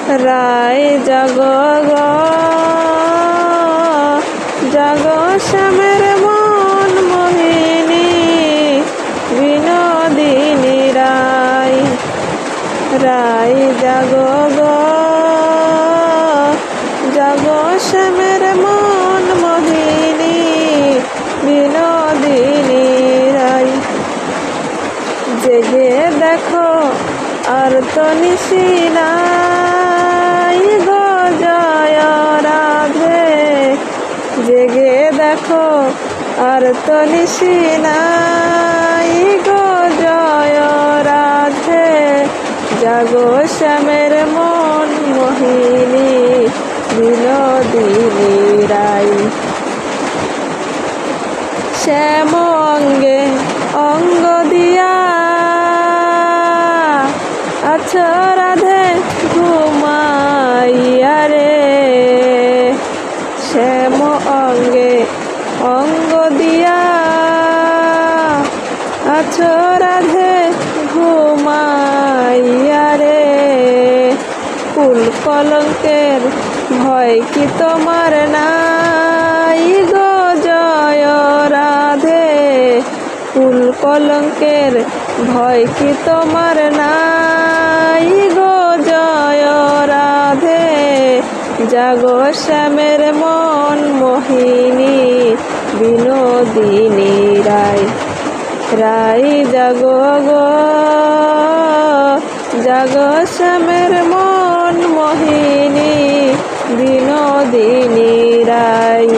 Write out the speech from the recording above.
রায় জাগো গো জাগো শ্যামের মন মোহিনী বিনোদিনী রায়। রায় জাগো গো জাগো শ্যামের মন মোহিনী বিনোদিনী রায়। জেগে দেখো আর তো নিশি নাই গো জয় রাধে। জেগে দেখো আর তো নিশি নাই গো জয় রাধে। জাগো শ্যামের মন মোহিনী বিনোদিনী রায়। শ্যাম অঙ্গে অঙ্গ দিয়া আছো রাধে ঘুমাইয়া রে। শ্যাম অঙ্গে অঙ্গ দিয়া আছো রাধে ঘুমাইয়া রে। কুল কলঙ্কের ভয় কি তোমার নাই গো জয় রাধে। কুল কলঙ্কের ভয় কি তোমার নাই গো জয় রাধে। জাগো শ্যামের মন মোহিনী বিনোদিনী রায়। রায় জাগো গো জাগো শ্যামের মন মোহিনী বিনোদিনী রায়।